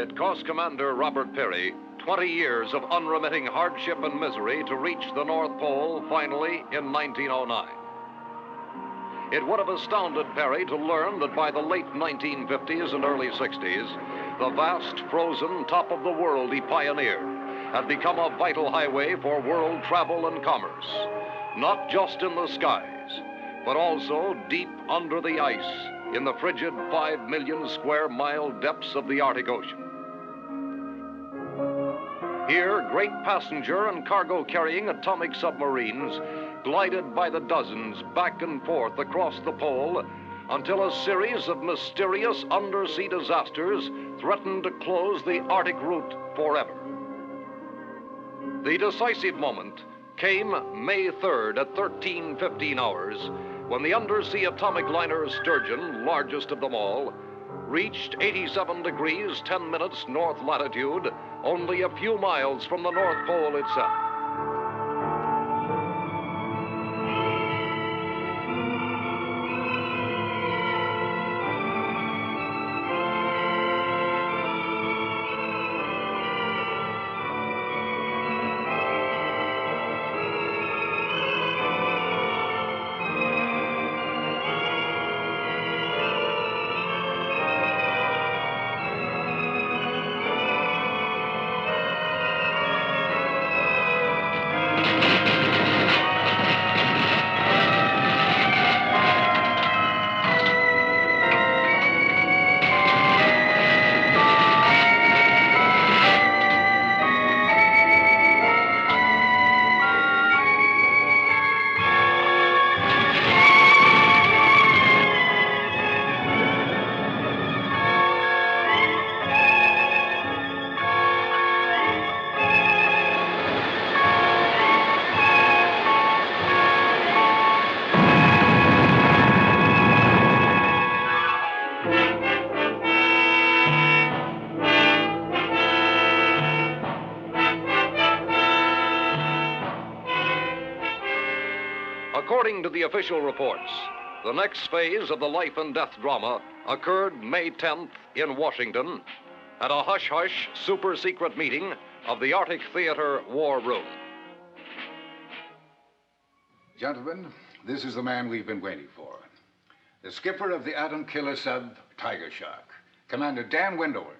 It cost Commander Robert Peary 20 years of unremitting hardship and misery to reach the North Pole finally in 1909. It would have astounded Peary to learn that by the late 1950s and early 60s, the vast frozen top of the world he pioneered had become a vital highway for world travel and commerce, not just in the skies, but also deep under the ice in the frigid 5 million square mile depths of the Arctic Ocean. Here, great passenger and cargo carrying atomic submarines glided by the dozens back and forth across the pole until a series of mysterious undersea disasters threatened to close the Arctic route forever. The decisive moment came May 3rd at 13:15 hours when the undersea atomic liner Sturgeon, largest of them all, reached 87 degrees 10 minutes north latitude, only a few miles from the North Pole itself. According to the official reports, the next phase of the life and death drama occurred May 10th in Washington at a hush-hush super-secret meeting of the Arctic Theater War Room. Gentlemen, this is the man we've been waiting for. The skipper of the atom killer sub Tiger Shark, Commander Dan Wendover.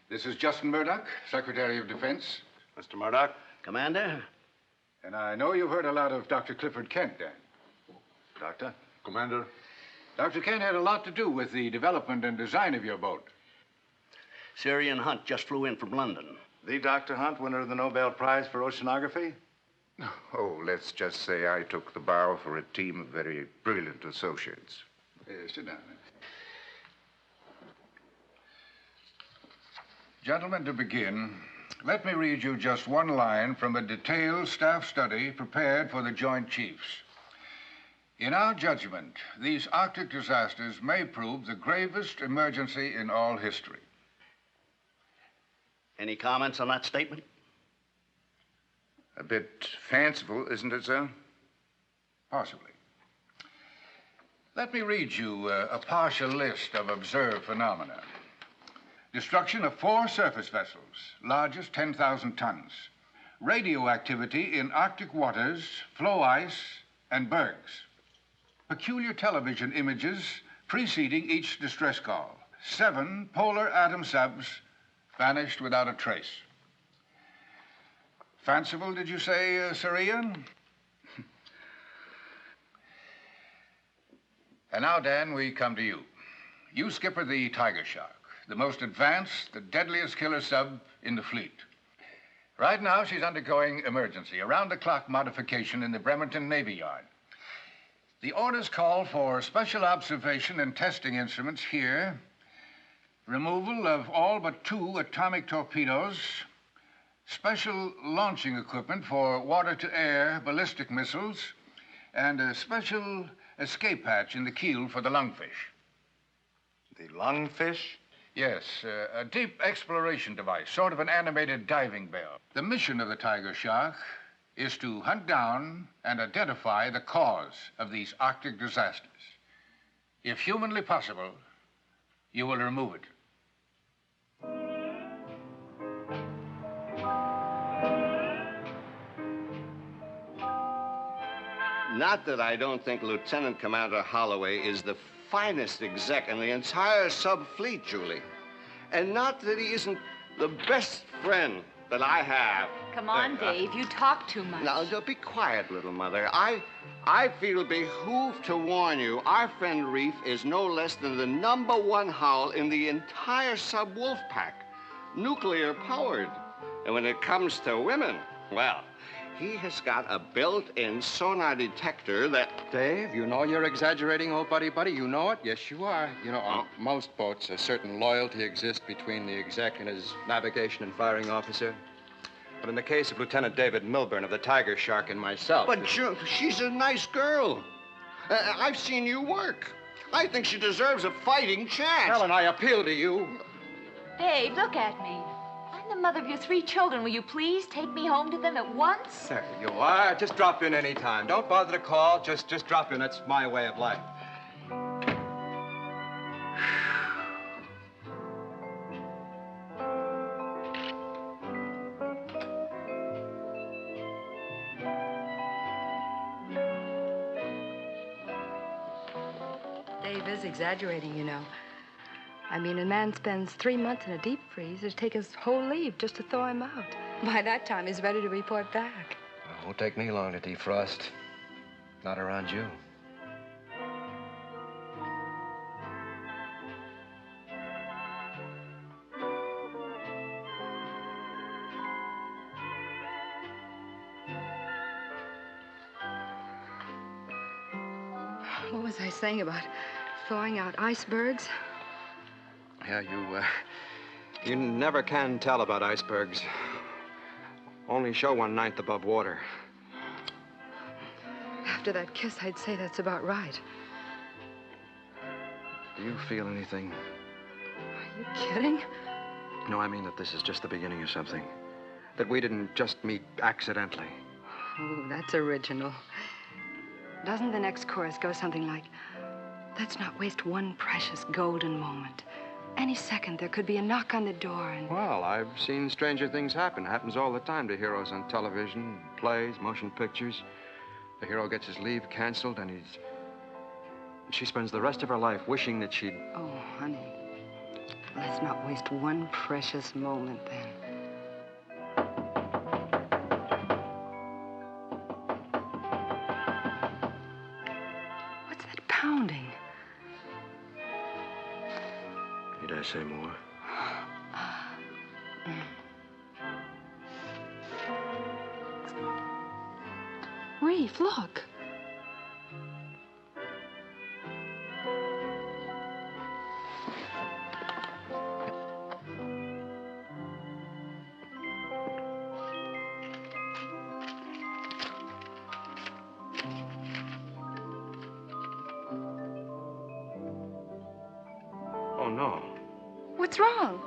This is Justin Murdoch, Secretary of Defense. Mr. Murdoch. Commander? And I know you've heard a lot of Dr. Clifford Kent, Dan. Doctor? Commander. Dr. Kent had a lot to do with the development and design of your boat. Syrian Hunt just flew in from London. The Dr. Hunt, winner of the Nobel Prize for Oceanography? Oh, let's just say I took the bow for a team of very brilliant associates. Sit down. Gentlemen, to begin, let me read you just one line from a detailed staff study prepared for the Joint Chiefs. In our judgment, these Arctic disasters may prove the gravest emergency in all history. Any comments on that statement? A bit fanciful, isn't it, sir? Possibly. Let me read you a partial list of observed phenomena. Destruction of 4 surface vessels, largest 10,000 tons. Radioactivity in Arctic waters, floe ice, and bergs. Peculiar television images preceding each distress call. 7 polar atom subs vanished without a trace. Fanciful, did you say, Sir Ian? And now, Dan, we come to you. You skipper the Tiger Shark, the most advanced, the deadliest killer sub in the fleet. Right now, she's undergoing emergency, around-the-clock modification in the Bremerton Navy Yard. The orders call for special observation and testing instruments here, removal of all but 2 atomic torpedoes, special launching equipment for water-to-air ballistic missiles, and a special escape hatch in the keel for the lungfish. The lungfish? Yes, a deep exploration device, sort of an animated diving bell. The mission of the Tiger Shark is to hunt down and identify the cause of these Arctic disasters. If humanly possible, you will remove it. Not that I don't think Lieutenant Commander Holloway is the finest exec in the entire sub-fleet, Julie. And not that he isn't the best friend that I have. Come on, Dave. You talk too much. Now, be quiet, little mother. I feel behooved to warn you, our friend Reef is no less than the #1 howl in the entire sub-wolf pack. Nuclear-powered. And when it comes to women, well, he has got a built-in sonar detector that... Dave, you know you're exaggerating, old buddy. You know it? Yes, you are. You know, on most boats, a certain loyalty exists between the exec and his navigation and firing officer. But in the case of Lieutenant David Milburn of the Tiger Shark and myself... But she's a nice girl. I've seen you work. I think she deserves a fighting chance. Helen, I appeal to you. Dave, look at me. I'm the mother of your 3 children. Will you please take me home to them at once? There you are. Just drop in any time. Don't bother to call. Just drop in. That's my way of life. Dave is exaggerating, you know. I mean, a man spends 3 months in a deep freeze. It'd take his whole leave just to thaw him out. By that time, he's ready to report back. It won't take me long to defrost. Not around you. What was I saying about thawing out icebergs? Yeah, you never can tell about icebergs. Only show 1/9 above water. After that kiss, I'd say that's about right. Do you feel anything? Are you kidding? No, I mean that this is just the beginning of something. That we didn't just meet accidentally. Oh, that's original. Doesn't the next chorus go something like, let's not waste one precious golden moment. Any second, there could be a knock on the door and... Well, I've seen stranger things happen. It happens all the time to heroes on television, plays, motion pictures. The hero gets his leave canceled and she spends the rest of her life wishing that she'd... Oh, honey, let's not waste one precious moment then. What's that pounding? Need I say more? Reef, look. Oh, no. What's wrong?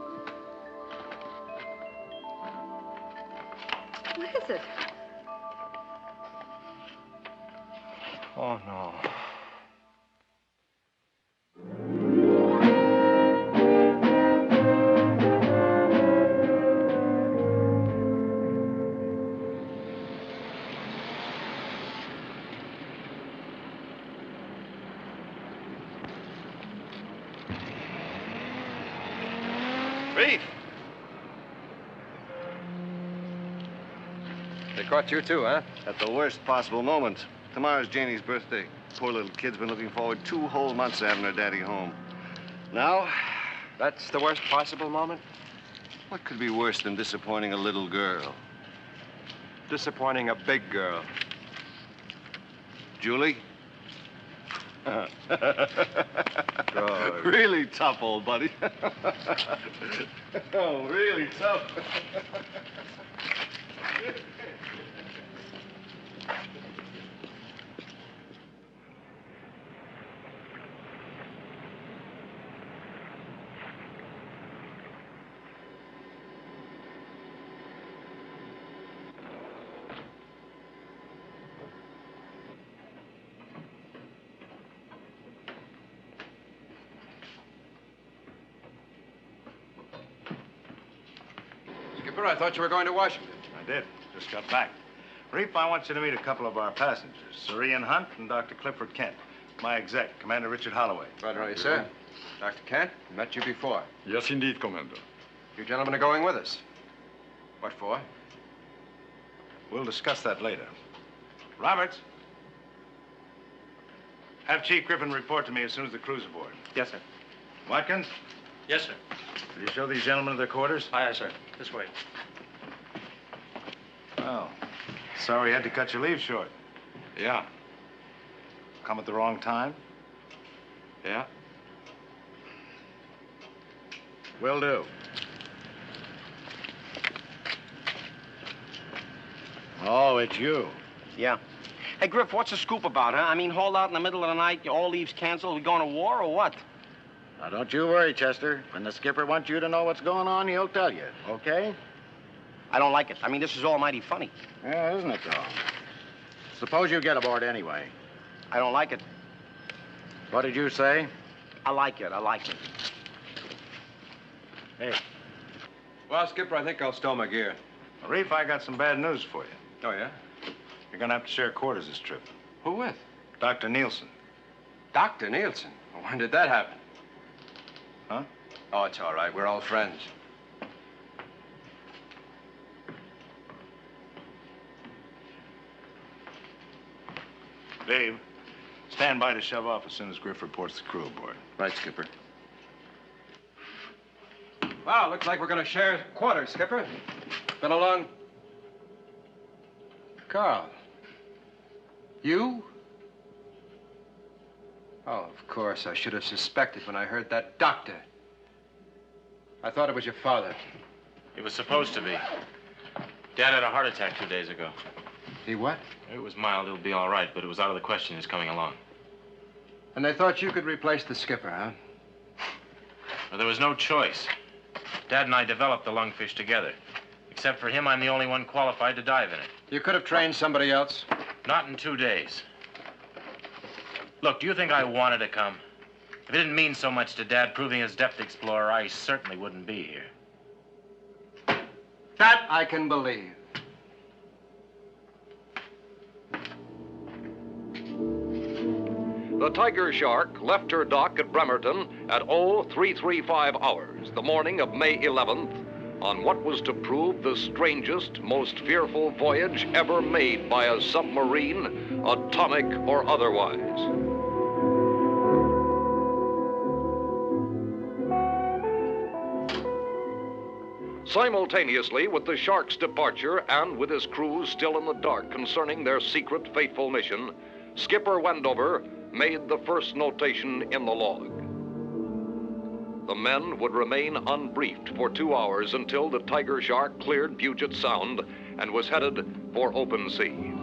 What is it? Oh, no. Reef! They caught you too, huh? At the worst possible moment. Tomorrow's Janie's birthday. Poor little kid's been looking forward 2 whole months to having her daddy home. Now? That's the worst possible moment? What could be worse than disappointing a little girl? Disappointing a big girl. Julie? Good. Really tough, old buddy. Oh, really tough. Skipper, I thought you were going to Washington. I did. Just got back. Reef, I want you to meet a couple of our passengers, Sir Hunt and Dr. Clifford Kent. My exec, Commander Richard Holloway. Right, early, sir. Dr. Kent, met you before. Yes, indeed, Commander. You gentlemen are going with us. What for? We'll discuss that later. Roberts. Have Chief Griffin report to me as soon as the crew's aboard. Yes, sir. Watkins, Yes, sir. will you show these gentlemen their quarters? Aye, aye, sir. This way. Oh, sorry you had to cut your leave short. Yeah. Come at the wrong time? Yeah. Will do. Oh, it's you. Yeah. Hey, Griff, what's the scoop about, huh? I mean, hold out in the middle of the night, all leaves canceled, we going to war or what? Now, don't you worry, Chester. When the skipper wants you to know what's going on, he'll tell you, okay? I don't like it. I mean, this is all mighty funny. Yeah, isn't it, though? Suppose you get aboard anyway. I don't like it. What did you say? I like it. I like it. Hey. Well, Skipper, I think I'll stow my gear. Reef, I got some bad news for you. Oh, yeah? You're gonna have to share quarters this trip. Who with? Dr. Neilson. Dr. Neilson? Well, when did that happen? Huh? Oh, it's all right. We're all friends. Dave, stand by to shove off as soon as Grif reports the crew aboard. Right, Skipper. Well, looks like we're going to share quarters, Skipper. Been a long... Carl. You? Oh, of course. I should have suspected when I heard that doctor. I thought it was your father. It was supposed to be. Dad had a heart attack 2 days ago. He what? It was mild. It'll be all right, but it was out of the question his coming along. And they thought you could replace the skipper, huh? Well, there was no choice. Dad and I developed the lungfish together. Except for him, I'm the only one qualified to dive in it. You could have trained somebody else. Not in 2 days. Look, do you think I wanted to come? If it didn't mean so much to Dad proving his depth explorer, I certainly wouldn't be here. That I can believe. The Tiger Shark left her dock at Bremerton at 0335 hours, the morning of May 11th, on what was to prove the strangest, most fearful voyage ever made by a submarine, atomic or otherwise. Simultaneously with the Shark's departure and with his crew still in the dark concerning their secret, fateful mission, Skipper Wendover made the first notation in the log. The men would remain unbriefed for 2 hours until the Tiger Shark cleared Puget Sound and was headed for open sea.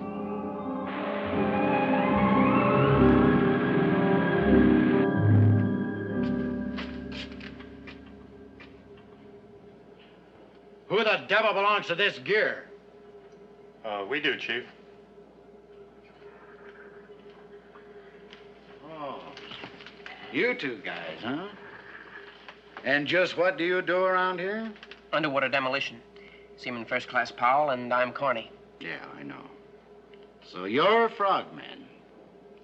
Who the devil belongs to this gear? We do, Chief. Oh, you two guys, huh? And just what do you do around here? Underwater demolition. Seaman First Class Powell, and I'm Corny. Yeah, I know. So you're frogmen.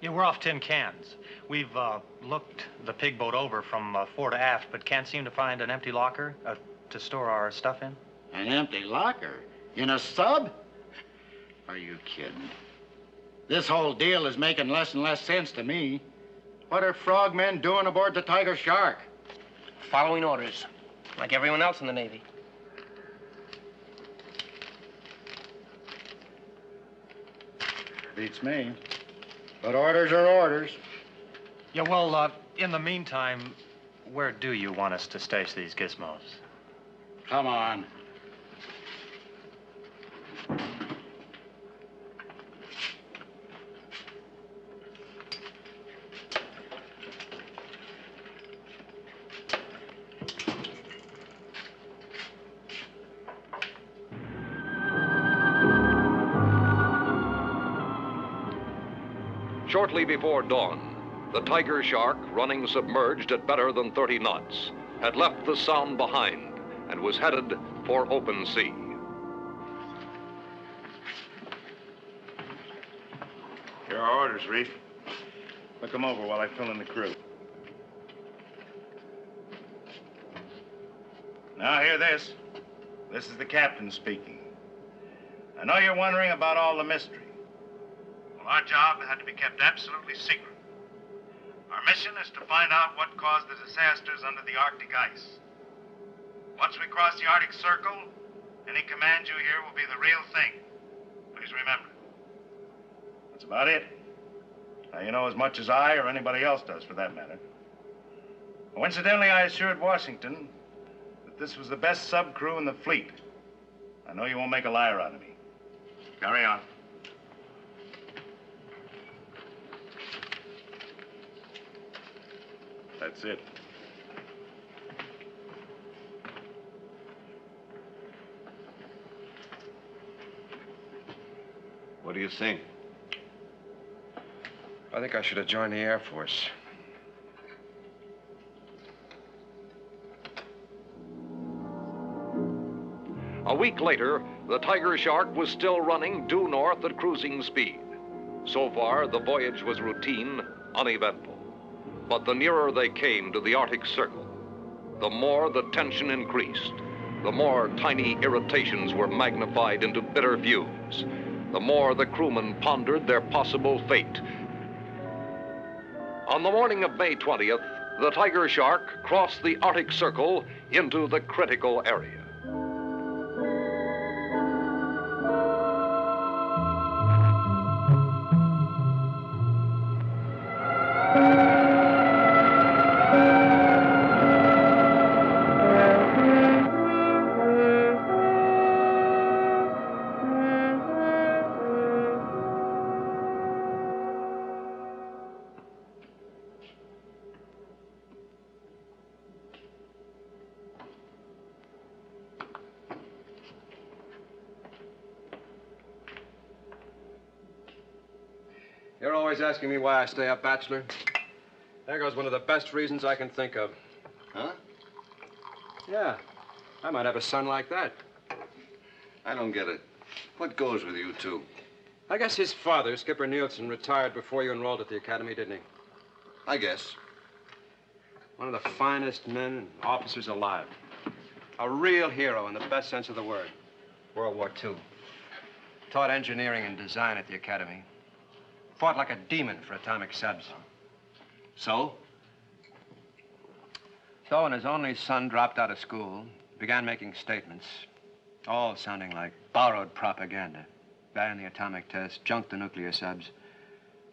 Yeah, we're off tin cans. We've looked the pig boat over from fore to aft, but can't seem to find an empty locker to store our stuff in. An empty locker? In a sub? Are you kidding? This whole deal is making less and less sense to me. What are frogmen doing aboard the Tiger Shark? Following orders, like everyone else in the Navy. Beats me. But orders are orders. Yeah, well, in the meantime, where do you want us to stash these gizmos? Come on. Shortly before dawn, the Tiger Shark, running submerged at better than 30 knots, had left the Sound behind and was headed for open sea. There are orders, Reef. Look them over while I fill in the crew. Now, hear this. This is the captain speaking. I know you're wondering about all the mystery. Well, our job had to be kept absolutely secret. Our mission is to find out what caused the disasters under the Arctic ice. Once we cross the Arctic Circle, any command you hear will be the real thing. Please remember. That's about it. Now, you know as much as I or anybody else does, for that matter. Coincidentally, I assured Washington that this was the best sub crew in the fleet. I know you won't make a liar out of me. Carry on. That's it. What do you think? I think I should have joined the Air Force. A week later, the Tiger Shark was still running due north at cruising speed. So far, the voyage was routine, uneventful. But the nearer they came to the Arctic Circle, the more the tension increased, the more tiny irritations were magnified into bitter fumes, the more the crewmen pondered their possible fate. On the morning of May 20th, the Tiger Shark crossed the Arctic Circle into the critical area. You're always asking me why I stay up, bachelor. There goes one of the best reasons I can think of. Huh? Yeah. I might have a son like that. I don't get it. What goes with you two? I guess his father, Skipper Neilson, retired before you enrolled at the academy, didn't he? I guess. One of the finest men and officers alive. A real hero in the best sense of the word. World War II. Taught engineering and design at the academy. Fought like a demon for atomic subs. So? So when his only son dropped out of school, began making statements, all sounding like borrowed propaganda. Ban the atomic test, junk the nuclear subs,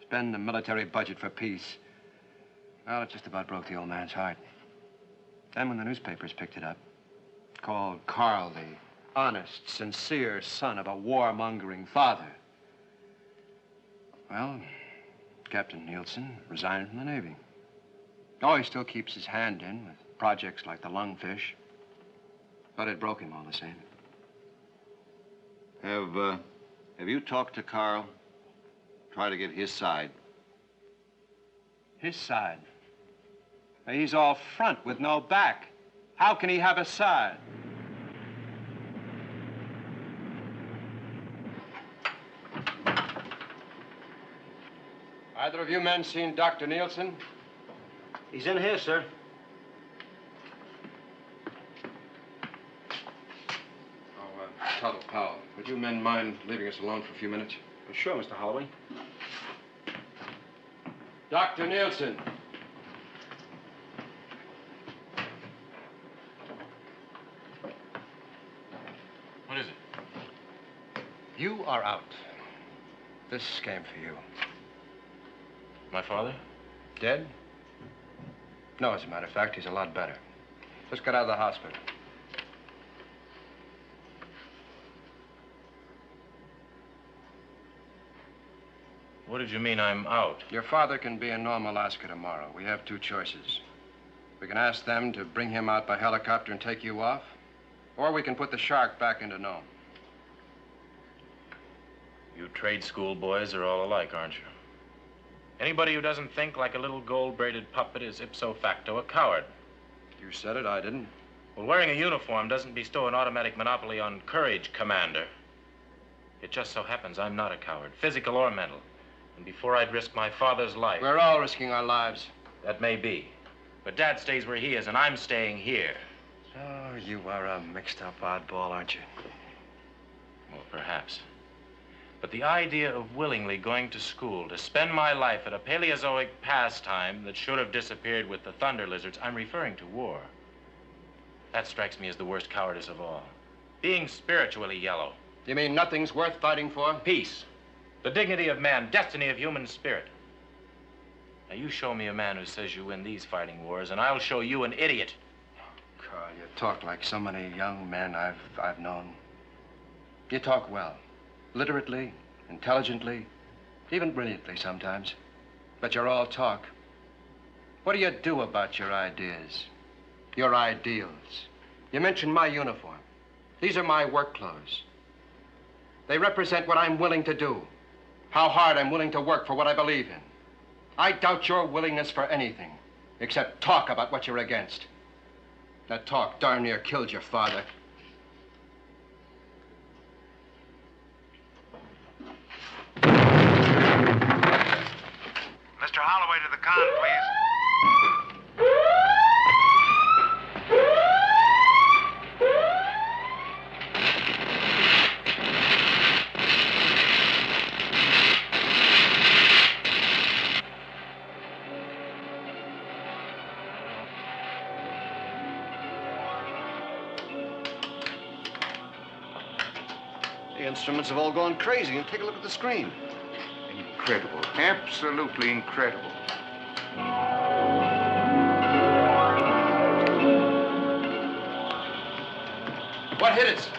spend the military budget for peace. Well, it just about broke the old man's heart. Then when the newspapers picked it up, called Carl the honest, sincere son of a warmongering father. Well, Captain Neilson resigned from the Navy. Oh, he still keeps his hand in with projects like the Lungfish. But it broke him all the same. Have you talked to Carl? Try to get his side. His side? He's all front with no back. How can he have a side? Either of you men seen Dr. Neilson? He's in here, sir. Tuttle, Powell, would you men mind leaving us alone for a few minutes? Sure, Mr. Holloway. Dr. Neilson. What is it? You are out. This came for you. My father? Dead? No, as a matter of fact, he's a lot better. Just got out of the hospital. What did you mean I'm out? Your father can be in Nome, Alaska tomorrow. We have two choices. We can ask them to bring him out by helicopter and take you off, or we can put the Shark back into Nome. You trade school boys are all alike, aren't you? Anybody who doesn't think like a little gold-braided puppet is ipso facto a coward. You said it, I didn't. Well, wearing a uniform doesn't bestow an automatic monopoly on courage, Commander. It just so happens I'm not a coward, physical or mental. And before I'd risk my father's life. We're all risking our lives. That may be. But Dad stays where he is, and I'm staying here. Oh, you are a mixed-up oddball, aren't you? Well, perhaps. But the idea of willingly going to school to spend my life at a Paleozoic pastime that should have disappeared with the thunder lizards, I'm referring to war. That strikes me as the worst cowardice of all. Being spiritually yellow. You mean nothing's worth fighting for? Peace. The dignity of man, destiny of human spirit. Now, you show me a man who says you win these fighting wars, and I'll show you an idiot. Carl, you talk like so many young men I've known. You talk well. Literately, intelligently, even brilliantly sometimes. But you're all talk. What do you do about your ideas? Your ideals? You mentioned my uniform. These are my work clothes. They represent what I'm willing to do. How hard I'm willing to work for what I believe in. I doubt your willingness for anything, except talk about what you're against. That talk darn near killed your father. Mr. Holloway to the con, please. The instruments have all gone crazy. And take a look at the screen. Incredible. Absolutely incredible. What hit it?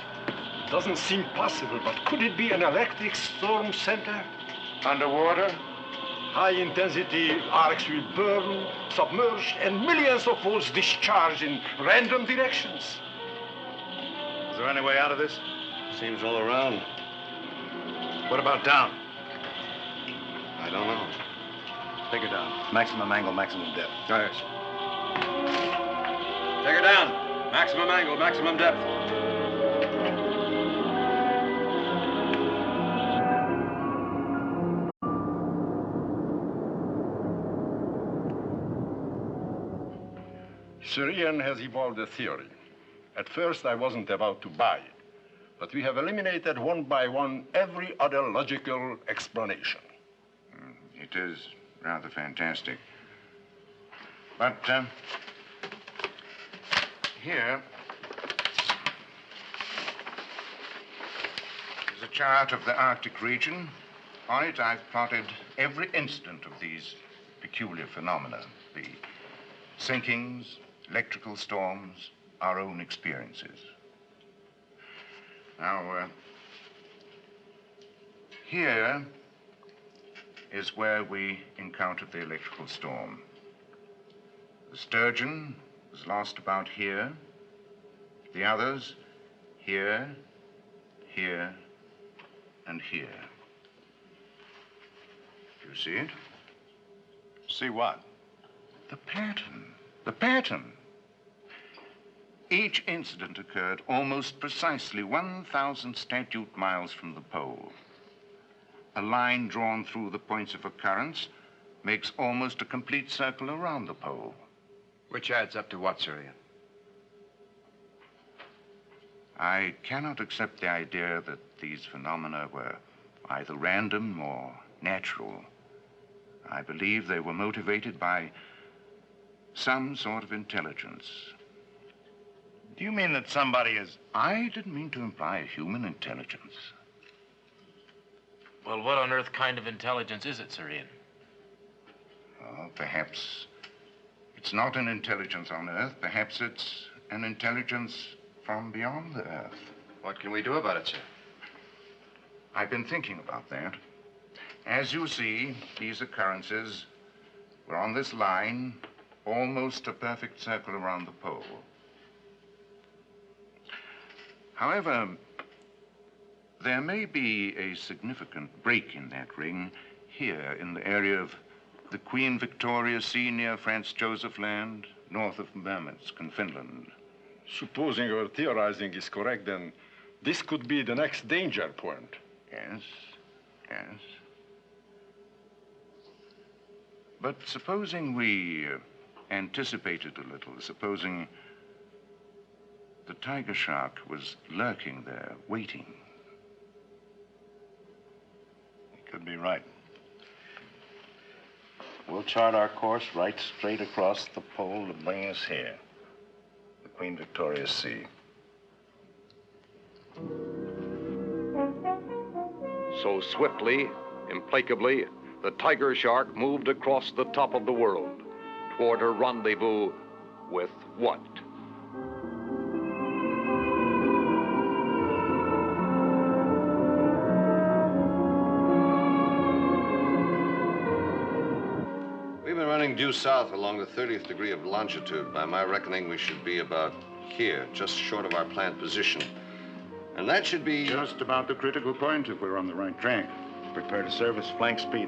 Doesn't seem possible, but could it be an electric storm center? Underwater? High-intensity arcs will burn, submerge, and millions of volts discharge in random directions. Is there any way out of this? Seems all around. What about down? I don't know. Take her down. Maximum angle, maximum depth. Yes. Take her down. Maximum angle, maximum depth. Syrian has evolved a theory. At first, I wasn't about to buy it. But we have eliminated one by one every other logical explanation. It is rather fantastic. But here is a chart of the Arctic region. On it, I've plotted every instant of these peculiar phenomena, the sinkings, electrical storms, our own experiences. Now, here is where we encountered the electrical storm. The sturgeon was lost about here. The others, here, here, and here. Do you see it? See what? The pattern. The pattern. Each incident occurred almost precisely 1,000 statute miles from the pole. A line drawn through the points of occurrence makes almost a complete circle around the pole. Which adds up to what, Syrian? I cannot accept the idea that these phenomena were either random or natural. I believe they were motivated by some sort of intelligence. Do you mean that somebody is... I didn't mean to imply a human intelligence. Well, what on earth kind of intelligence is it, Syrian? Oh, perhaps it's not an intelligence on Earth. Perhaps it's an intelligence from beyond the Earth. What can we do about it, sir? I've been thinking about that. As you see, these occurrences were on this line, almost a perfect circle around the pole. However, there may be a significant break in that ring here in the area of the Queen Victoria Sea near Franz Joseph Land, north of Murmansk in Finland. Supposing your theorizing is correct, then this could be the next danger point. Yes, yes. But supposing we anticipated a little, supposing the tiger shark was lurking there, waiting. You could be right. We'll chart our course right straight across the pole to bring us here, the Queen Victoria Sea. So swiftly, implacably, the tiger shark moved across the top of the world toward her rendezvous with what? We've been running due south along the 30th degree of longitude. By my reckoning, we should be about here, just short of our planned position. And that should be... just about the critical point if we're on the right track. Prepare to service flank speed.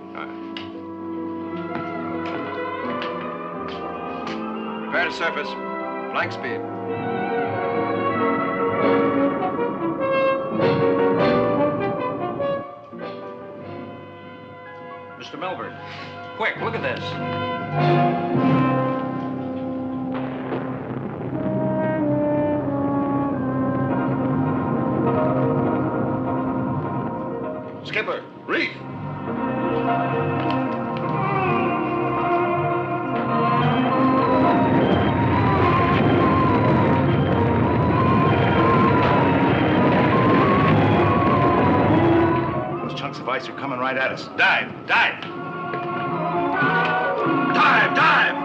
Prepare to surface. Flank speed. Mr. Milburn, quick, look at this. Skipper, Reef! Those chunks of ice are coming right at us. Dive! Dive! Dive! Dive!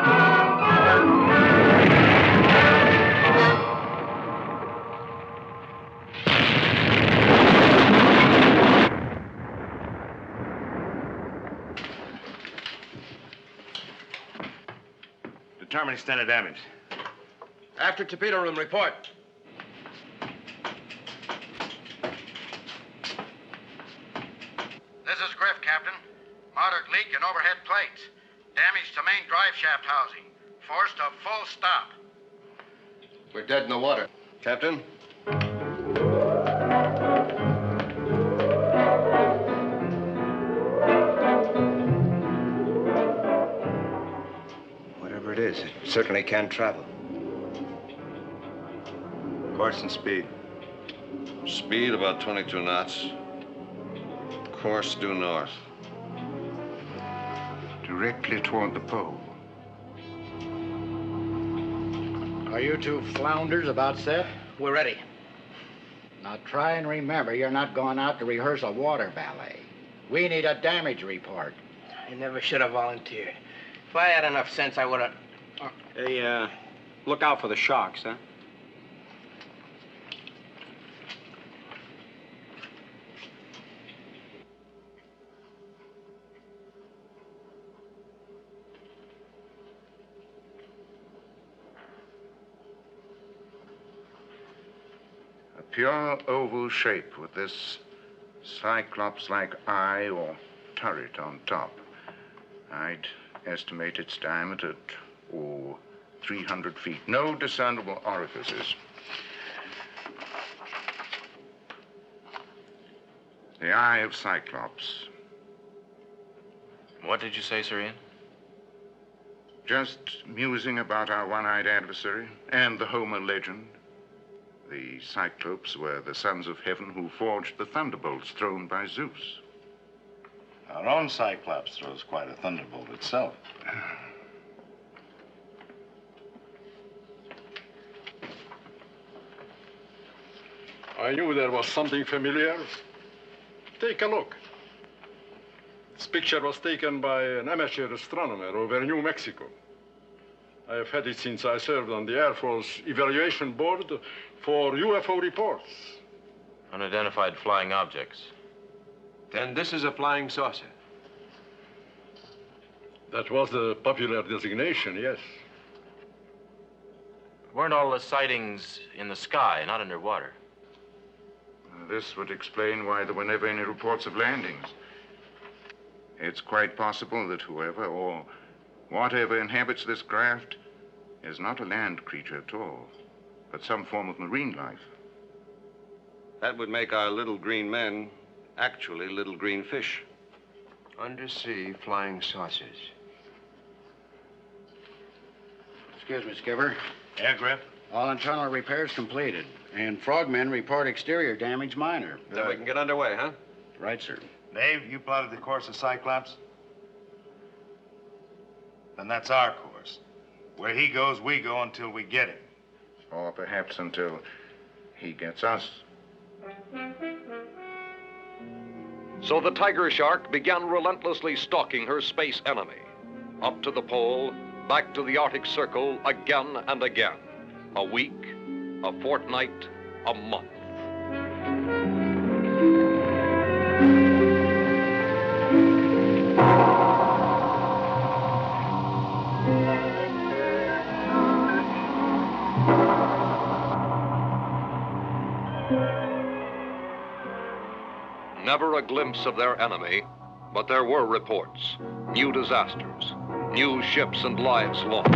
Determine extent of damage. After torpedo room, report. This is Grif, Captain. Moderate leak in overhead plates. Damage to main drive shaft housing. Forced to full stop. We're dead in the water. Captain? Whatever it is, it certainly can travel. Course and speed. Speed about 22 knots. Course due north. Directly toward the pole. Are you two flounders about set? We're ready. Now try and remember you're not going out to rehearse a water ballet. We need a damage report. I never should have volunteered. If I had enough sense, I would have... Hey, look out for the sharks, huh? A pure oval shape with this cyclops-like eye or turret on top. I'd estimate its diameter at, 300 feet. No discernible orifices. The eye of Cyclops. What did you say, Sir Ian? Just musing about our one-eyed adversary and the Homer legend. The Cyclops were the sons of heaven who forged the thunderbolts thrown by Zeus. Our own Cyclops throws quite a thunderbolt itself. I knew there was something familiar. Take a look. This picture was taken by an amateur astronomer over New Mexico. I have had it since I served on the Air Force Evaluation Board for UFO reports. Unidentified flying objects. Then this is a flying saucer. That was the popular designation, yes. Weren't all the sightings in the sky, not underwater? This would explain why there were never any reports of landings. It's quite possible that whoever or whatever inhabits this craft is not a land creature at all, but some form of marine life. That would make our little green men actually little green fish. Undersea flying saucers. Excuse me, Skipper. Yeah, Grif? All internal repairs completed. And frogmen report exterior damage minor. Then we can get underway, huh? Right, sir. Dave, you plotted the course of Cyclops? Then that's our course. Where he goes, we go until we get him. Or perhaps until he gets us. So the tiger shark began relentlessly stalking her space enemy. Up to the pole, back to the Arctic Circle, again and again. A week, a fortnight, a month. Never a glimpse of their enemy, but there were reports. New disasters, new ships and lives lost.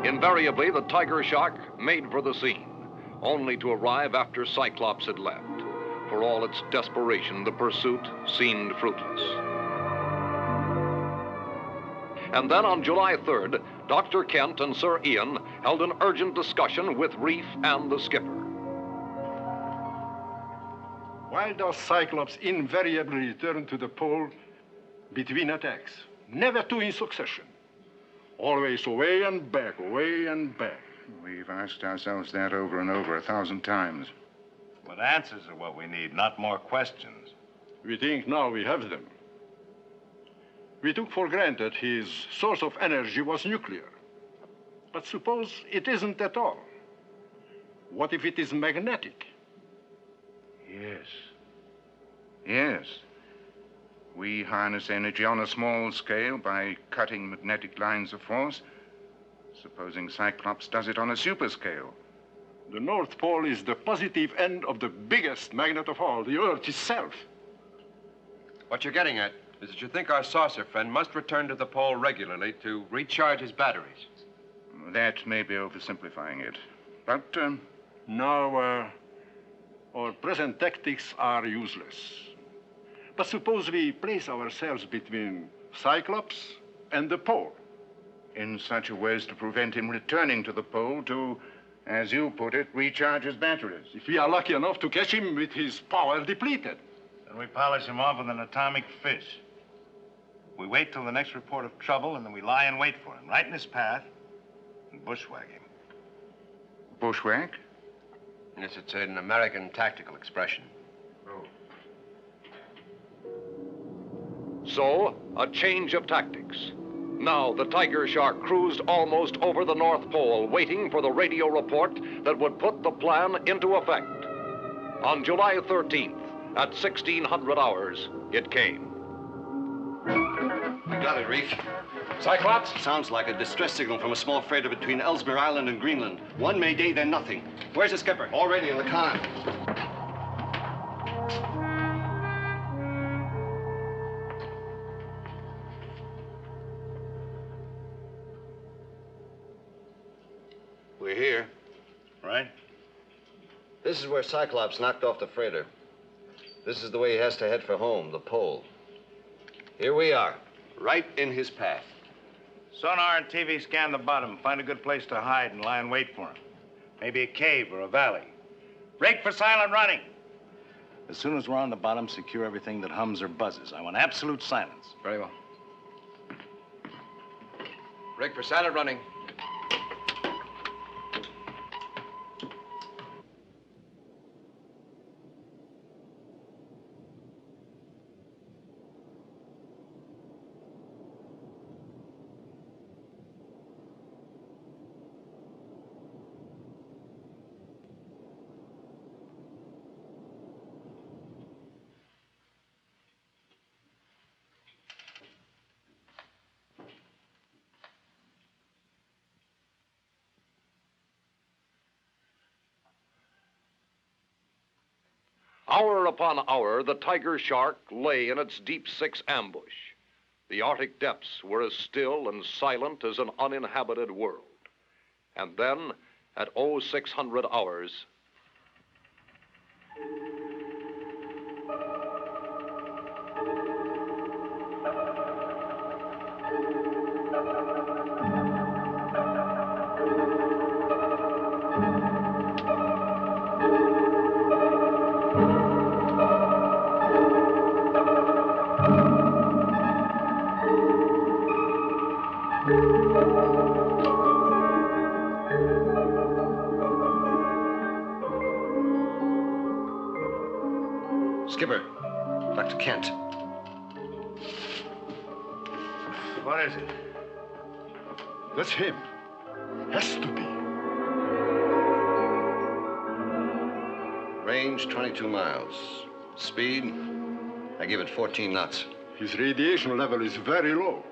Invariably, the tiger shark made for the scene, only to arrive after Cyclops had left. For all its desperation, the pursuit seemed fruitless. And then on July 3rd, Dr. Kent and Sir Ian held an urgent discussion with Reef and the skipper. Why does Cyclops invariably return to the pole between attacks? Never two in succession. Always away and back, away and back. We've asked ourselves that over and over 1,000 times. But answers are what we need, not more questions. We think now we have them. We took for granted his source of energy was nuclear. But suppose it isn't at all. What if it is magnetic? Yes. Yes. We harness energy on a small scale by cutting magnetic lines of force. Supposing Cyclops does it on a super scale. The North Pole is the positive end of the biggest magnet of all, the Earth itself. What you're getting at is that you think our saucer friend must return to the pole regularly to recharge his batteries. That may be oversimplifying it. But, Now, our present tactics are useless. But suppose we place ourselves between Cyclops and the pole. In such a way as to prevent him returning to the pole to, as you put it, recharge his batteries. If we are lucky enough to catch him with his power depleted. Then we polish him off with an atomic fish. We wait till the next report of trouble, and then we lie in wait for him, right in his path, and bushwhack him. Bushwhack? Yes, it's an American tactical expression. So, a change of tactics. Now, the tiger shark cruised almost over the North Pole, waiting for the radio report that would put the plan into effect. On July 13th, at 1600 hours, it came. We got it, Reef. Cyclops? Sounds like a distress signal from a small freighter between Ellesmere Island and Greenland. One Mayday, then nothing. Where's the skipper? Already in the con. We're here. Right? This is where Cyclops knocked off the freighter. This is the way he has to head for home, the pole. Here we are, right in his path. Sonar and TV scan the bottom. Find a good place to hide and lie in wait for him. Maybe a cave or a valley. Break for silent running. As soon as we're on the bottom, secure everything that hums or buzzes. I want absolute silence. Very well. Break for silent running. Hour upon hour, the tiger shark lay in its deep six ambush. The Arctic depths were as still and silent as an uninhabited world. And then, at 0600 hours. Skipper, Dr. Kent. What is it? That's him. Has to be. Range 22 miles. Speed, I give it 14 knots. His radiation level is very low.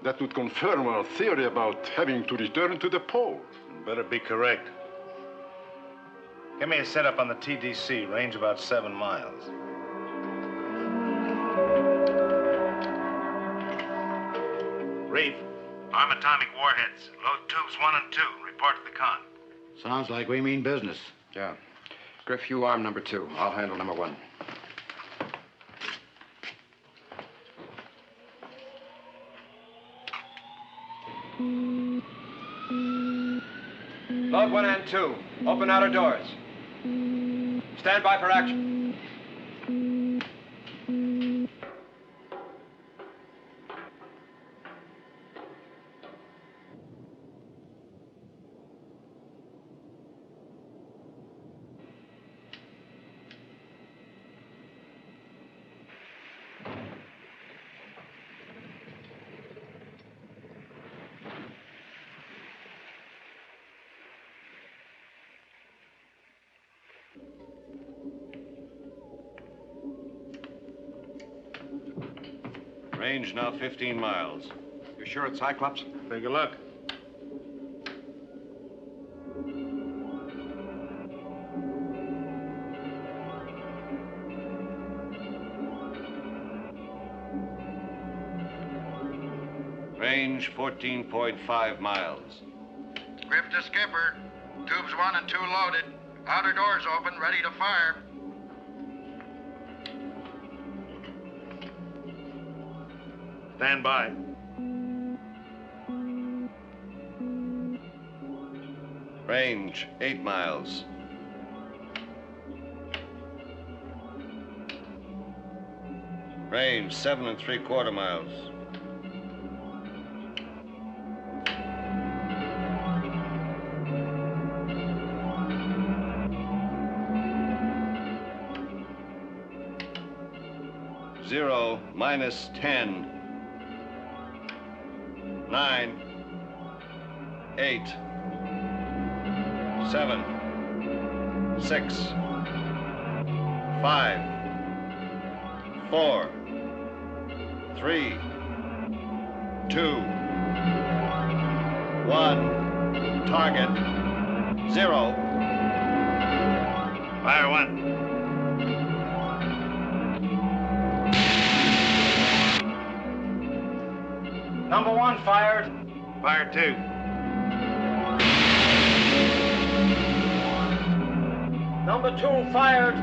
That would confirm our theory about having to return to the pole. Better be correct. Give me a setup on the TDC, range about 7 miles. Reef, arm atomic warheads. Load tubes 1 and 2. Report to the con. Sounds like we mean business. Yeah. Grif, you arm number 2. I'll handle number 1. Load 1 and 2. Open outer doors. Stand by for action. Range now 15 miles. You sure it's Cyclops? Take a look. Range 14.5 miles. Grif to skipper. Tubes 1 and 2 loaded. Outer doors open, ready to fire. Stand by. Range 8 miles. Range 7 3/4 miles. Zero, minus 10. 9, 8, 7, 6, 5, 4, 3, 2, 1. Target 0. Fire 1. Number 1 fired. Fire 2. Number 2 fired.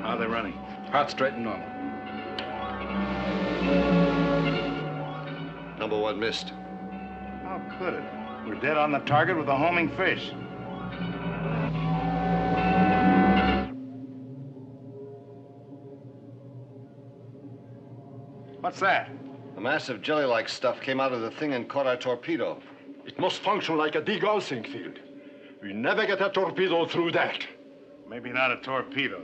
How are they running? Hot, straight, and normal. Number 1 missed. How could it? We're dead on the target with a homing fish. What's that? A massive jelly-like stuff came out of the thing and caught our torpedo. It must function like a degaussing field. We never get a torpedo through that. Maybe not a torpedo.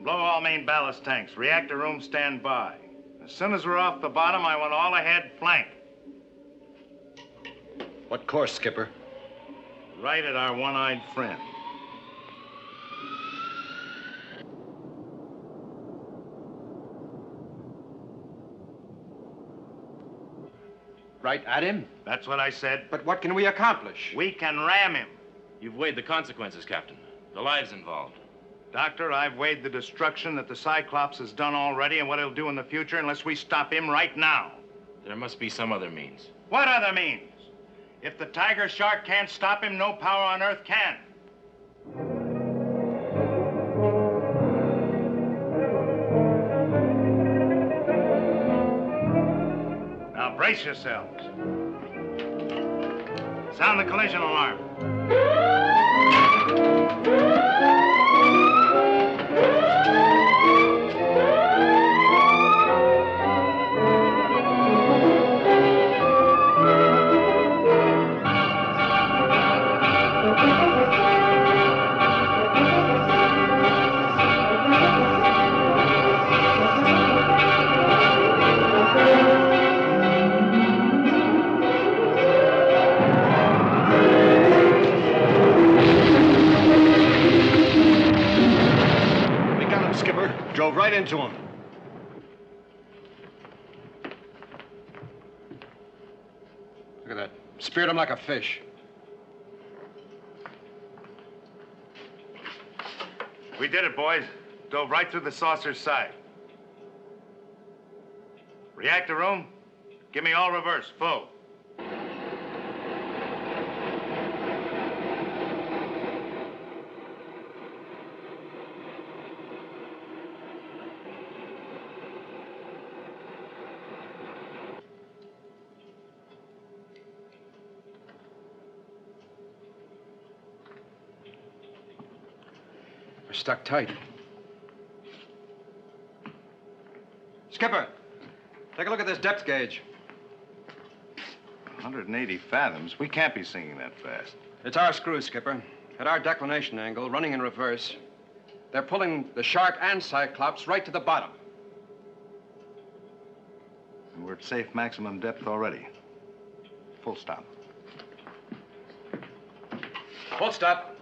Blow all main ballast tanks. Reactor room stand by. As soon as we're off the bottom, I want all ahead flank. What course, Skipper? Right at our one-eyed friend. Right at him? That's what I said. But what can we accomplish? We can ram him. You've weighed the consequences, Captain. The lives involved. Doctor, I've weighed the destruction that the Cyclops has done already and what he'll do in the future unless we stop him right now. There must be some other means. What other means? If the tiger shark can't stop him, no power on Earth can. Now brace yourselves. Sound the collision alarm. Drove right into him. Look at that. Speared him like a fish. We did it, boys. Dove right through the saucer's side. Reactor room, give me all reverse, full. We're stuck tight. Skipper, take a look at this depth gauge. 180 fathoms? We can't be sinking that fast. It's our screw, Skipper. At our declination angle, running in reverse, they're pulling the shark and Cyclops right to the bottom. And we're at safe maximum depth already. Full stop. Full stop.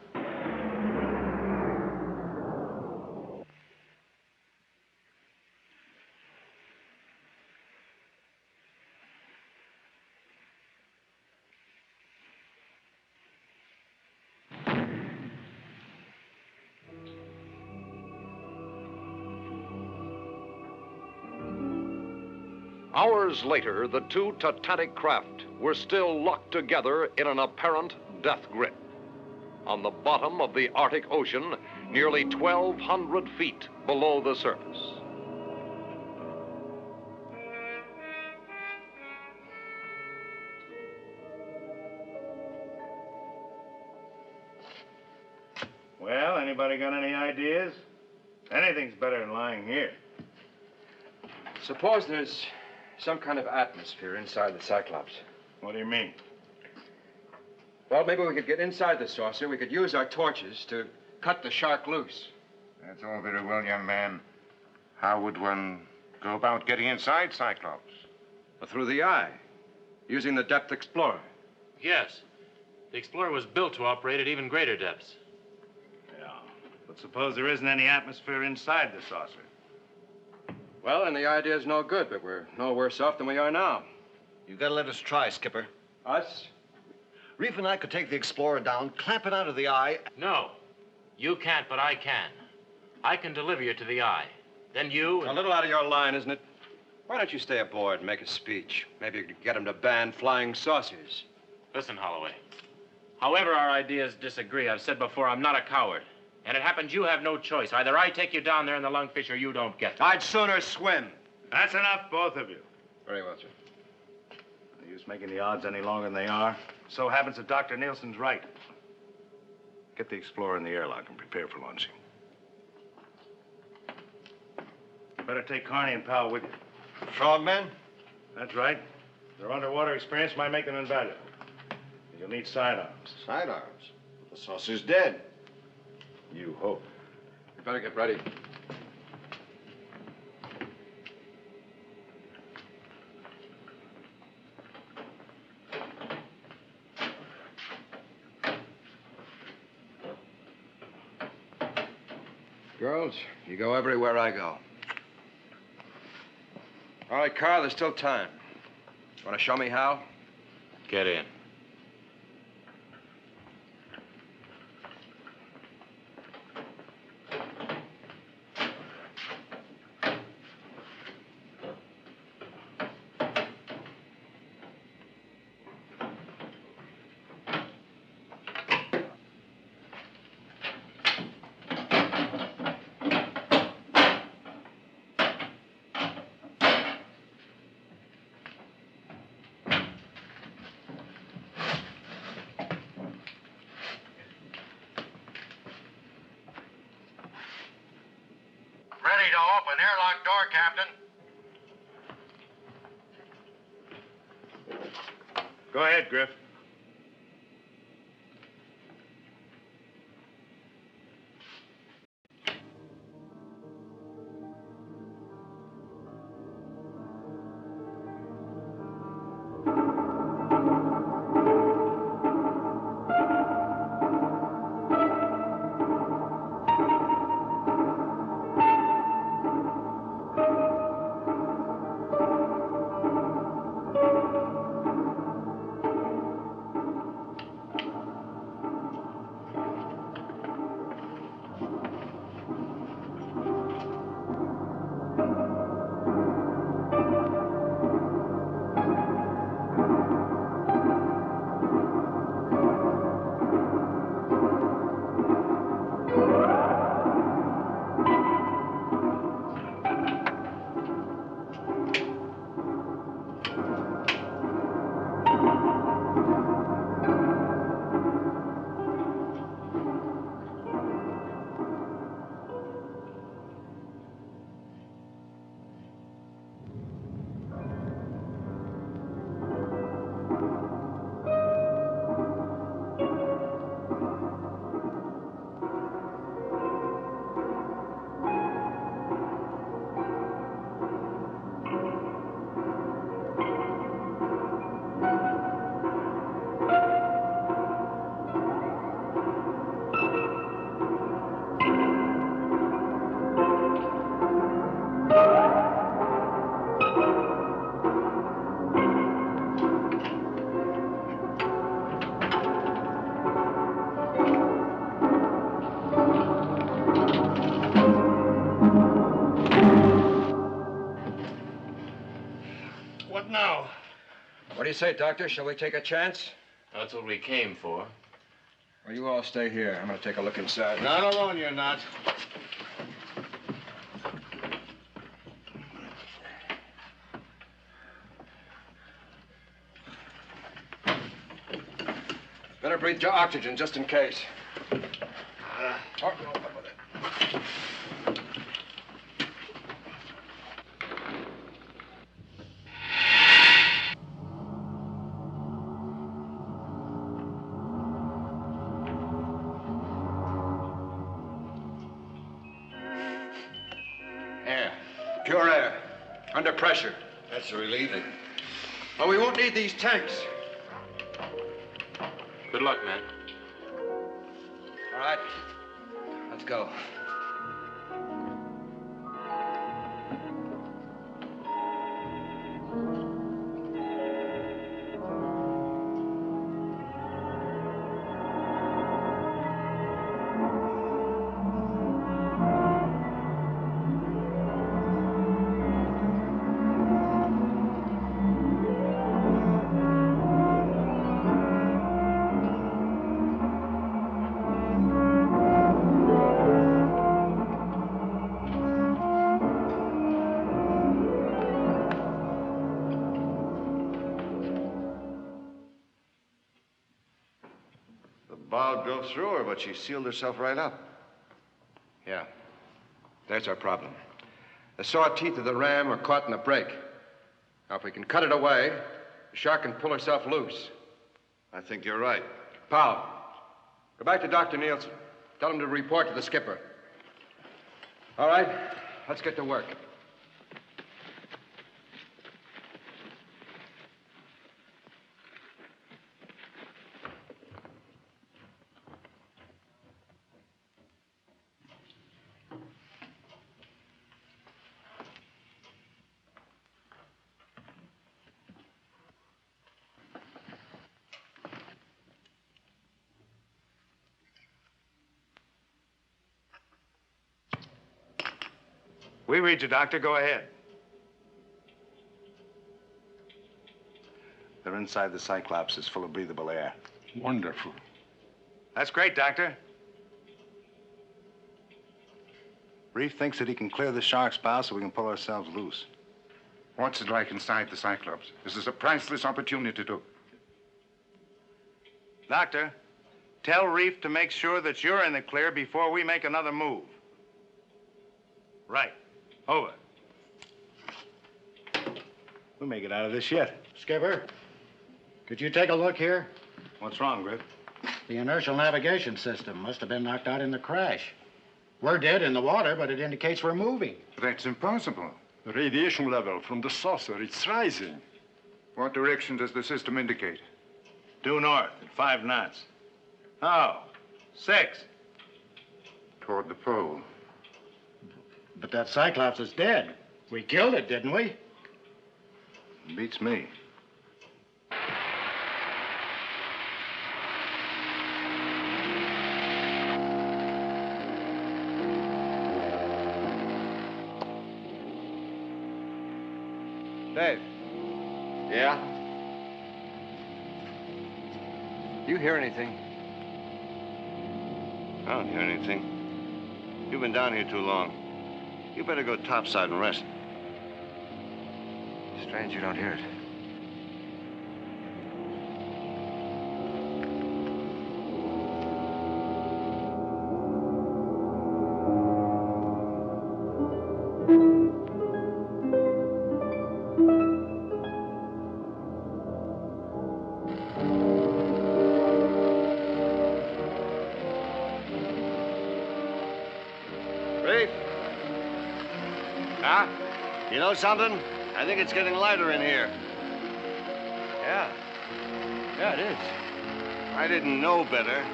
Hours later, the two Titanic craft were still locked together in an apparent death grip. On the bottom of the Arctic Ocean, nearly 1,200 feet below the surface. Well, anybody got any ideas? Anything's better than lying here. Suppose there's some kind of atmosphere inside the Cyclops. What do you mean? Well, maybe we could get inside the saucer. We could use our torches to cut the shark loose. That's all very well, young man. How would one go about getting inside Cyclops? Well, through the eye, using the depth explorer. Yes. The Explorer was built to operate at even greater depths. Yeah, but suppose there isn't any atmosphere inside the saucer. Well, then the idea's no good, but we're no worse off than we are now. You gotta let us try, Skipper. Us? Reef and I could take the Explorer down, clamp it onto the eye. No. You can't, but I can. I can deliver you to the eye. Then you... A little out of your line, isn't it? Why don't you stay aboard and make a speech? Maybe you could get them to ban flying saucers. Listen, Holloway. However our ideas disagree, I've said before, I'm not a coward. And it happens you have no choice. Either I take you down there in the lungfish or you don't get them. I'd sooner swim. That's enough, both of you. Very well, sir. No use making the odds any longer than they are. So happens that Dr. Neilson's right. Get the Explorer in the airlock and prepare for launching. You better take Carney and Powell with you. Frogmen? That's right. Their underwater experience might make them invaluable. You'll need sidearms. Sidearms? The saucer's dead. You hope. You better get ready. Girls, you go everywhere I go. All right, Carl, there's still time. Want to show me how? Get in. Ready to open airlock door, Captain. Go ahead, Grif. What now? What do you say, Doctor? Shall we take a chance? That's what we came for. Well, you all stay here. I'm going to take a look inside. Not alone, you're not. Better breathe your oxygen just in case. Air. Pure air. Under pressure. That's relieving. Well, we won't need these tanks. Good luck, man. All right. Let's go. Ball drove through her, but she sealed herself right up. Yeah. That's our problem. The saw teeth of the ram are caught in the break. Now, if we can cut it away, the shark can pull herself loose. I think you're right. Powell, go back to Dr. Neilson. Tell him to report to the skipper. All right, let's get to work. We read you, Doctor. Go ahead. They're inside the Cyclops. It's full of breathable air. Wonderful. That's great, Doctor. Reef thinks that he can clear the shark's bow so we can pull ourselves loose. What's it like inside the Cyclops? This is a priceless opportunity to... Doctor, tell Reef to make sure that you're in the clear before we make another move. Right. Over. We may get out of this yet. Skipper, could you take a look here? What's wrong, Grif? The inertial navigation system must have been knocked out in the crash. We're dead in the water, but it indicates we're moving. That's impossible. The radiation level from the saucer, it's rising. What direction does the system indicate? Due north at 5 knots. Oh, 6. Toward the pole. But that Cyclops is dead. We killed it, didn't we? Beats me. Dave. Yeah? Do you hear anything? I don't hear anything. You've been down here too long. You better go topside and rest. Strange you don't hear it. Reef? Huh? You know something? I think it's getting lighter in here. Yeah. Yeah, it is. If I didn't know better,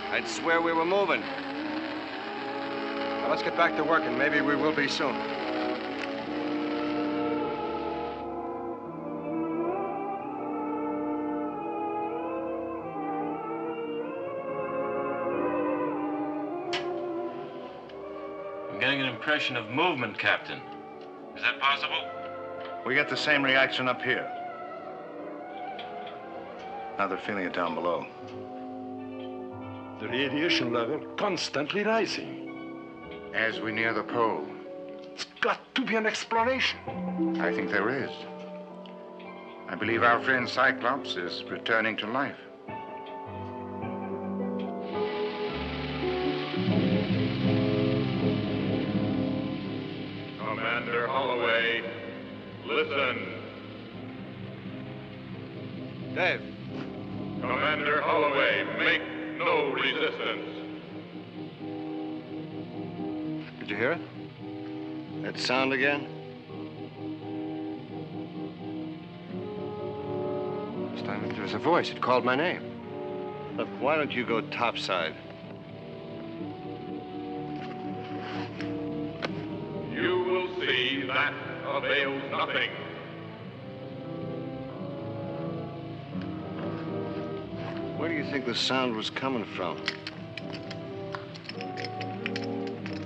I'd swear we were moving. Now, let's get back to work, and maybe we will be soon. I'm getting an impression of movement, Captain. Is that possible? We get the same reaction up here. Now they're feeling it down below. The radiation level constantly rising. As we near the pole. It's got to be an explanation. I think there is. I believe our friend Cyclops is returning to life. Commander Holloway, listen. Dave. Commander Holloway, make no resistance. Did you hear it? That sound again? This time there was a voice. It called my name. Look, why don't you go topside? You will see that avails nothing. Where do you think the sound was coming from?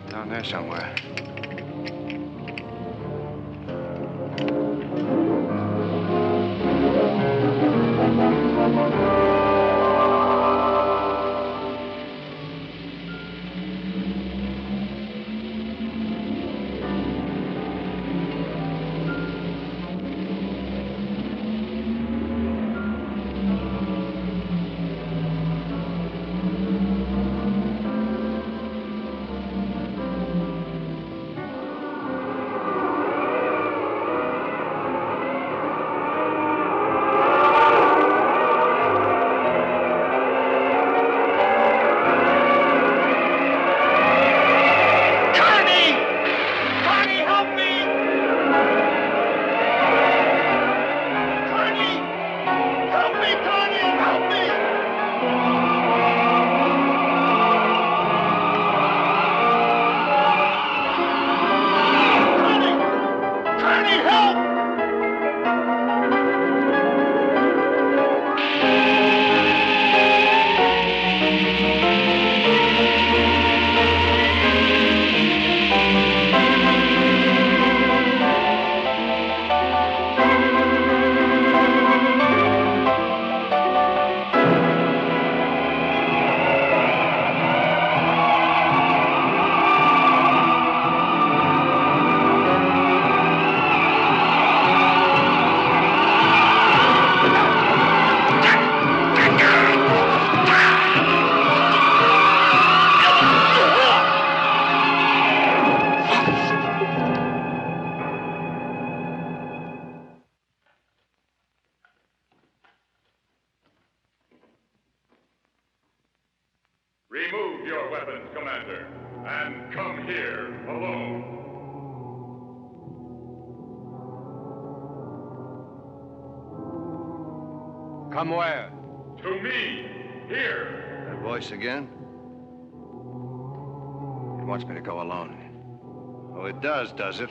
Down there somewhere. Remove your weapons, Commander, and come here alone. Come where? To me, here. That voice again? It wants me to go alone. Oh, it does it?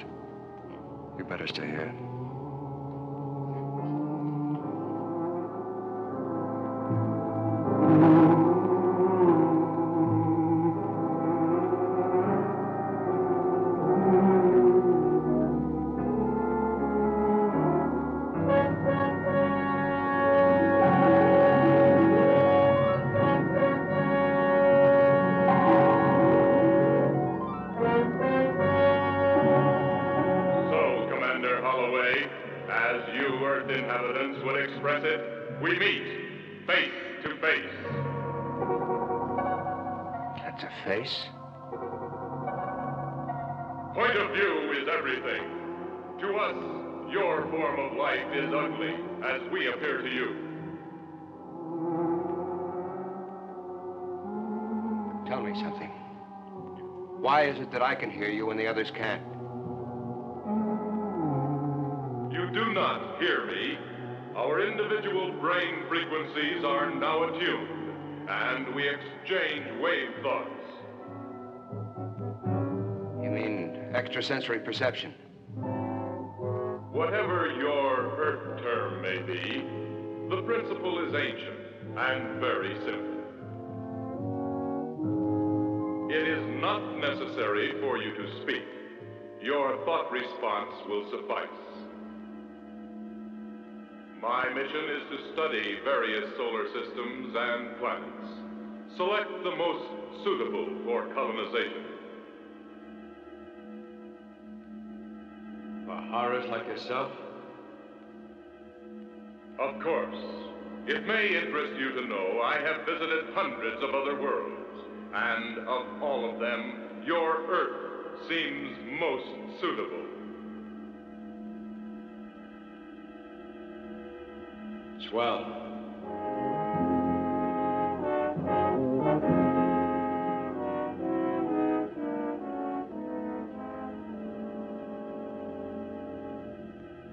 You better stay here. We meet face to face. That's a face? Point of view is everything. To us, your form of life is ugly, as we appear to you. Tell me something. Why is it that I can hear you and the others can't? You do not hear me. Our individual brain frequencies are now attuned, and we exchange wave thoughts. You mean extrasensory perception? Whatever your Earth term may be, the principle is ancient and very simple. It is not necessary for you to speak. Your thought response will suffice. My mission is to study various solar systems and planets. Select the most suitable for colonization. For horrors like yourself? Of course. It may interest you to know I have visited hundreds of other worlds, and of all of them, your Earth seems most suitable. Swell.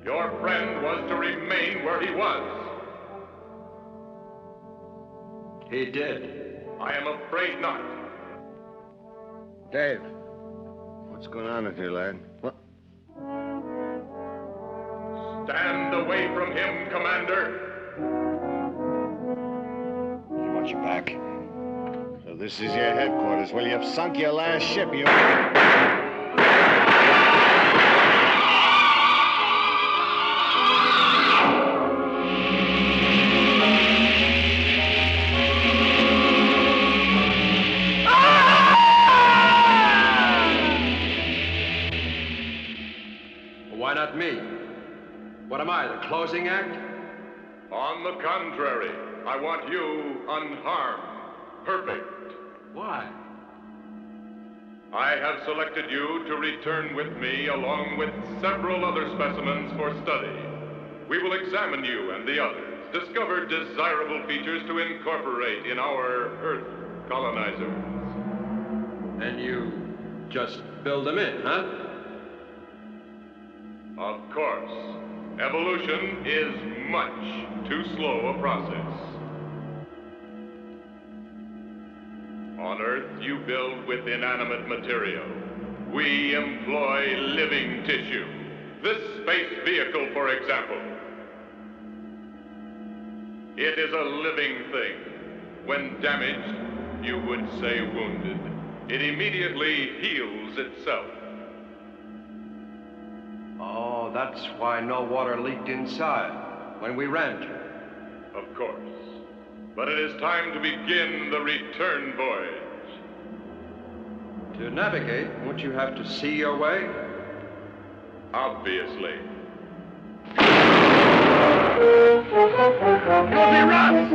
Your friend was to remain where he was. He did. I am afraid not. Dave, what's going on in here, lad? What? Stand away from him, Commander. Watch your back. So this is your headquarters. Well, you've sunk your last ship, you... Why not me? What am I, the closing act? On the contrary, I want you unharmed, perfect. Why? I have selected you to return with me along with several other specimens for study. We will examine you and the others, discover desirable features to incorporate in our Earth colonizers. Then you just build them in, huh? Of course. Evolution is much too slow a process. On Earth, you build with inanimate material. We employ living tissue. This space vehicle, for example. It is a living thing. When damaged, you would say wounded. It immediately heals itself. Oh, that's why no water leaked inside when we rammed you. Of course. But it is time to begin the return voyage. To navigate, won't you have to see your way? Obviously. Copy, Russ!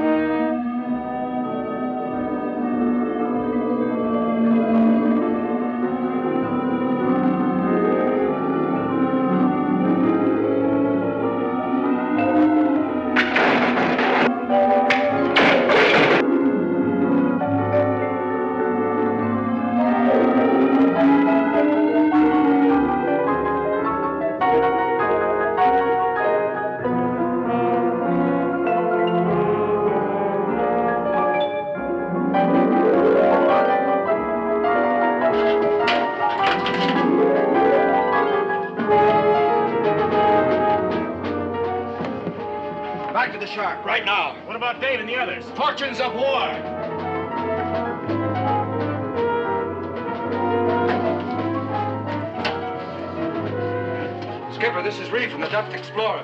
shark, right now. What about Dave and the others? Fortunes of war. Skipper, this is Reef from the Duck Explorer.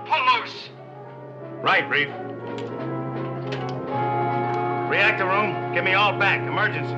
Pull loose. Right, Reef. Reactor room, get me all back. Emergency.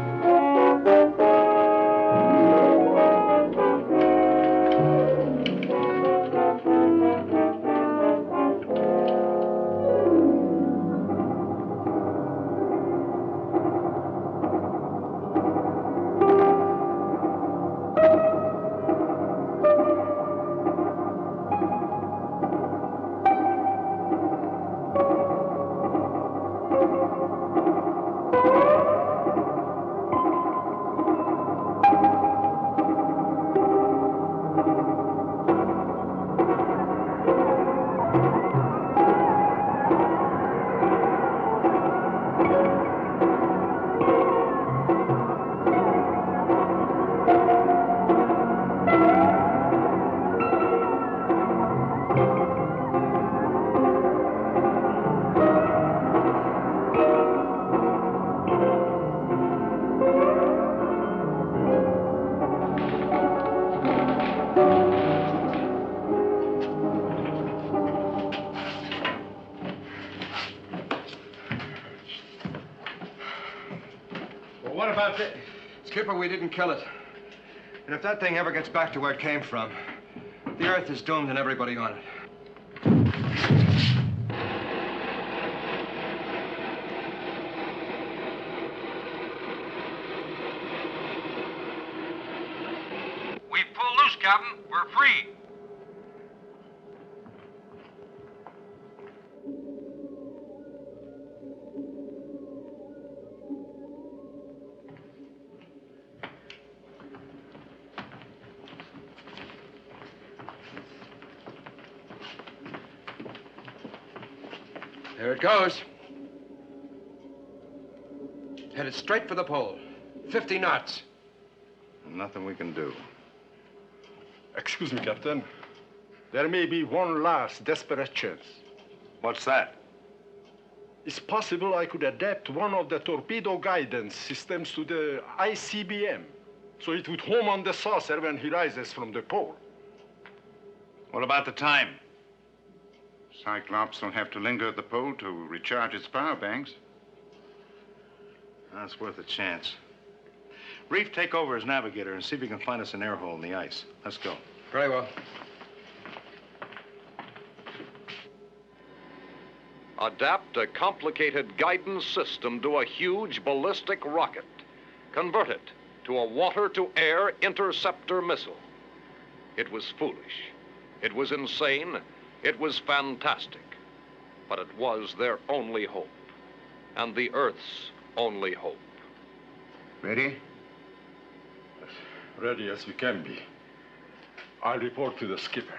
What about this? Skipper, we didn't kill it. And if that thing ever gets back to where it came from, the Earth is doomed and everybody on it. We've pulled loose, Captain. We're free. There it goes. Headed straight for the pole. 50 knots. Nothing we can do. Excuse me, Captain. There may be one last desperate chance. What's that? It's possible I could adapt one of the torpedo guidance systems to the ICBM, so it would home on the saucer when he rises from the pole. What about the time? Cyclops will have to linger at the pole to recharge its power banks. That's worth a chance. Reef, take over as navigator and see if you can find us an air hole in the ice. Let's go. Very well. Adapt a complicated guidance system to a huge ballistic rocket. Convert it to a water-to-air interceptor missile. It was foolish. It was insane. It was fantastic. But it was their only hope. And the Earth's only hope. Ready? As ready as we can be. I'll report to the skipper.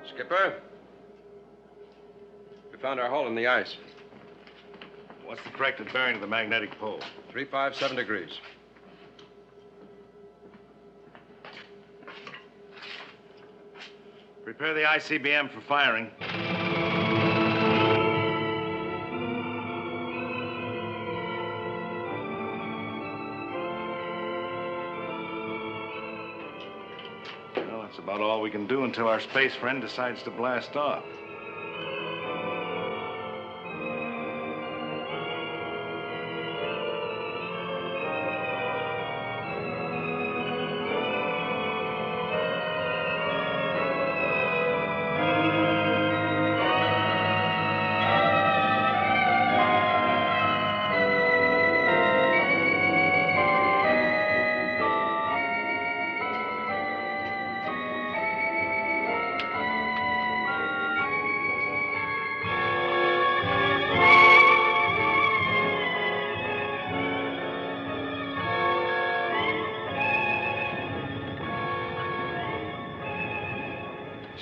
Skipper, we found our hole in the ice. What's the corrected bearing of the magnetic pole? 357 degrees. Prepare the ICBM for firing. Well, that's about all we can do until our space friend decides to blast off.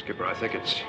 Skipper, I think it's...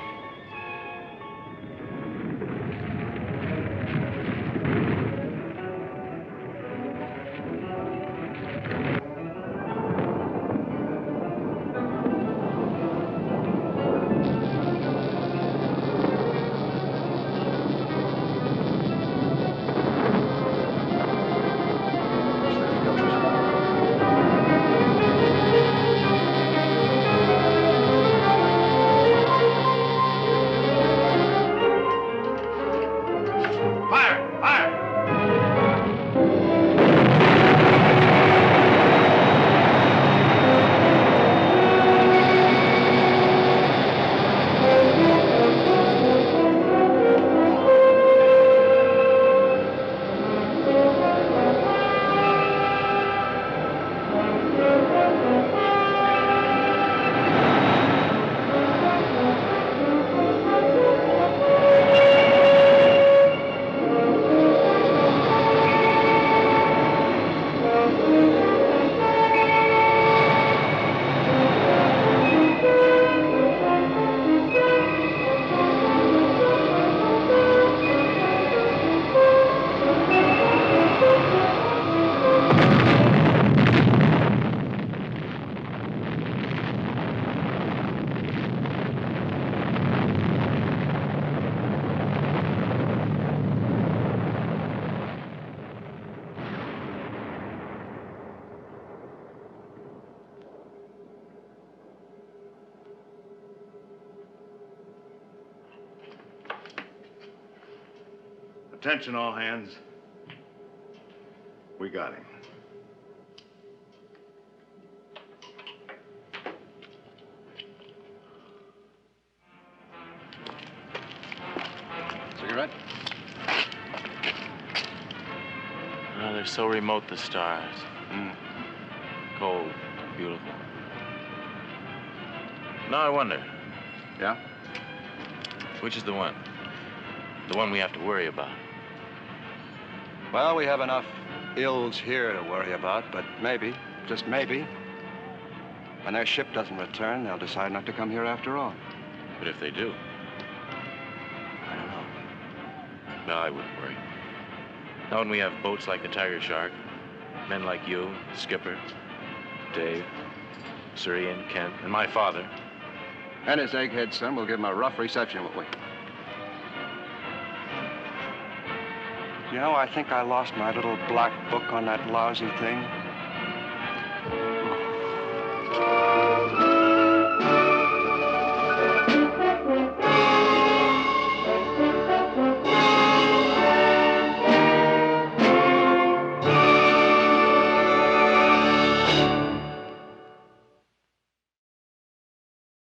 Attention, all hands. We got him. Cigarette? Oh, they're so remote, the stars. Cold, beautiful. Now I wonder. Yeah? Which is the one? The one we have to worry about. Well, we have enough ills here to worry about, but maybe, just maybe, when their ship doesn't return, they'll decide not to come here after all. But if they do? I don't know. No, I wouldn't worry. Not when we have boats like the Tiger Shark, men like you, Skipper, Dave, Surrey and Kent, and my father. And his egghead son will give him a rough reception, won't we? You know, I think I lost my little black book on that lousy thing.